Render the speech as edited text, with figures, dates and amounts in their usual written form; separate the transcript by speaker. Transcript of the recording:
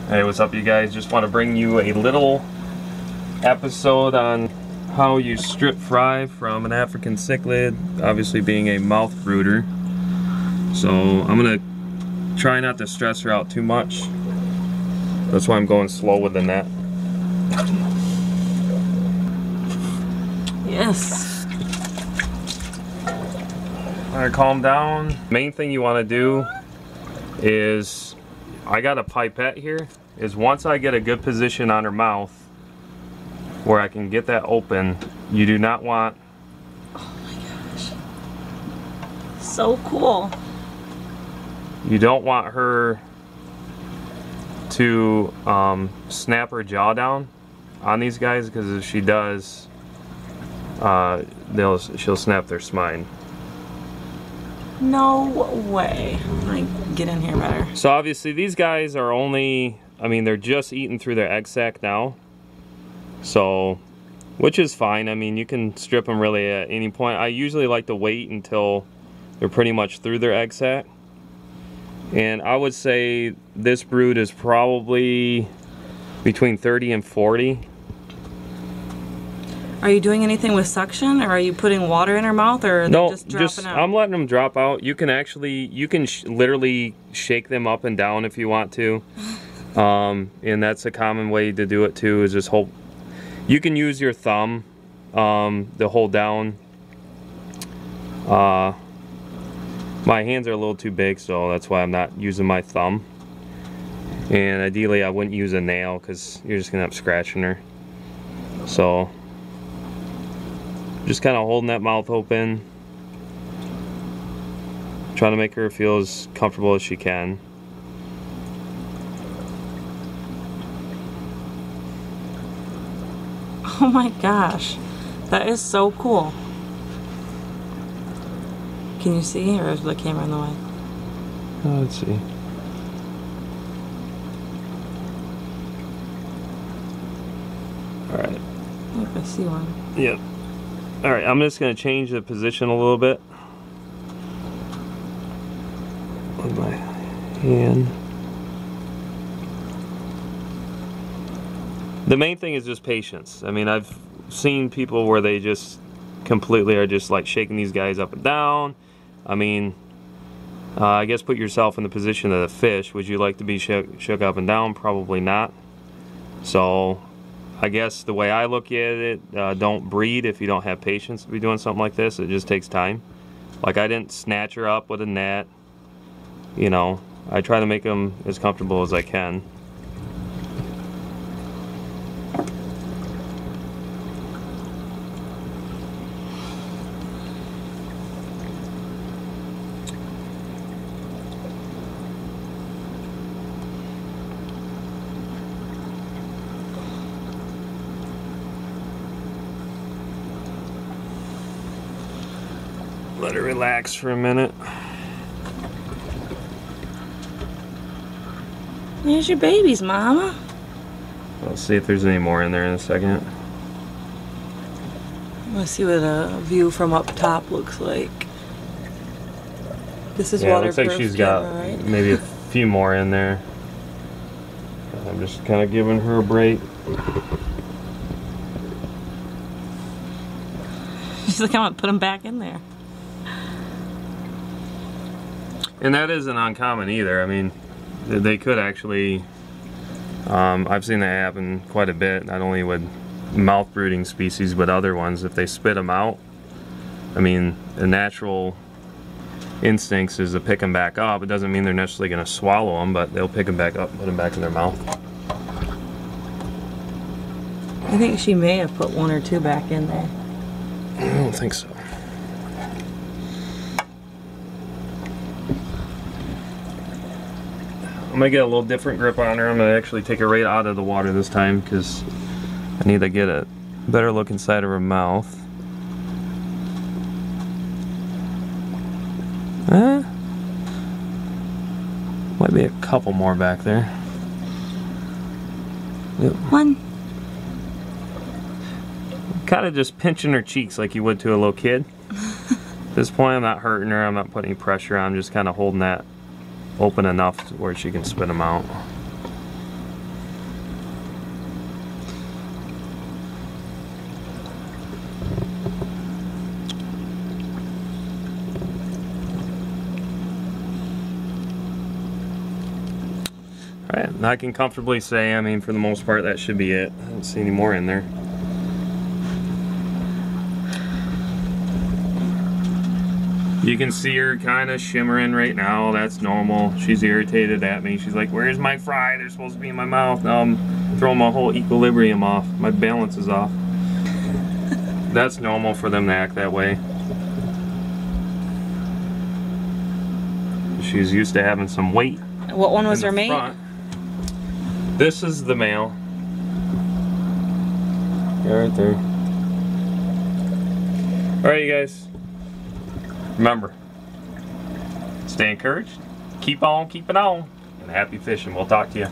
Speaker 1: Hey, what's up you guys? Just want to bring you a little episode on how you strip fry from an African cichlid, obviously being a mouth brooder. So I'm gonna try not to stress her out too much. That's why I'm going slow with the net.
Speaker 2: Yes.
Speaker 1: Alright, calm down. Main thing you want to do is, I got a pipette here, is once I get a good position on her mouth where I can get that open, you do not want...
Speaker 2: Oh my gosh. So cool.
Speaker 1: You don't want her to snap her jaw down on these guys, because if she does, she'll snap their spine.
Speaker 2: No way. Like, get in here better.
Speaker 1: So obviously these guys are only, I mean, they're just eating through their egg sac now. So, which is fine. I mean, you can strip them really at any point. I usually like to wait until they're pretty much through their egg sac. And I would say this brood is probably between 30 and 40.
Speaker 2: Are you doing anything with suction, or are you putting water in her mouth, or are they just dropping out?
Speaker 1: I'm letting them drop out. You can actually, literally shake them up and down if you want to. And that's a common way to do it too, is just hold. You can use your thumb to hold down. My hands are a little too big, so that's why I'm not using my thumb. And ideally I wouldn't use a nail, because you're just gonna have scratching her. So just kind of holding that mouth open, trying to make her feel as comfortable as she can.
Speaker 2: Oh my gosh, that is so cool. Can you see, or is the camera in the way?
Speaker 1: Let's see. Alright.
Speaker 2: I think I see one.
Speaker 1: Yep. Alright, I'm just going to change the position a little bit with my hand. The main thing is just patience. I mean, I've seen people where they just completely are just like shaking these guys up and down. I mean, I guess put yourself in the position of the fish. Would you like to be shook up and down? Probably not. So I guess the way I look at it, don't breed if you don't have patience to be doing something like this. It just takes time. Like, I didn't snatch her up with a net. You know, I try to make them as comfortable as I can. Let her relax for a minute.
Speaker 2: There's your babies, Mama.
Speaker 1: Let's see if there's any more in there in a second.
Speaker 2: Let's see what a view from up top looks like. This is
Speaker 1: yeah,
Speaker 2: waterproof.
Speaker 1: Looks like she's got
Speaker 2: right?
Speaker 1: maybe a few more in there. I'm just kind of giving her a break.
Speaker 2: She's like, I'm gonna put them back in there.
Speaker 1: And that isn't uncommon either. I mean, they could actually, I've seen that happen quite a bit, not only with mouth brooding species, but other ones. If they spit them out, I mean, the natural instincts is to pick them back up. It doesn't mean they're necessarily going to swallow them, but they'll pick them back up and put them back in their mouth.
Speaker 2: I think she may have put one or two back in there.
Speaker 1: I don't think so. I'm going to get a little different grip on her. I'm going to actually take her right out of the water this time, because I need to get a better look inside of her mouth. Might be a couple more back there. Yep.
Speaker 2: One.
Speaker 1: Kind of just pinching her cheeks like you would to a little kid. At this point, I'm not hurting her. I'm not putting any pressure on. I'm just kind of holding that open enough where she can spit them out. Right, and I can comfortably say, I mean, for the most part, that should be it. I don't see any more in there. You can see her kind of shimmering right now. That's normal. She's irritated at me. She's like, where's my fry? They're supposed to be in my mouth. Now I'm throwing my whole equilibrium off. My balance is off. That's normal for them to act that way. She's used to having some weight.
Speaker 2: What one was her mate?
Speaker 1: Front. This is the male. Right there. Alright, you guys. Remember, stay encouraged, keep on keeping on, and happy fishing. We'll talk to you.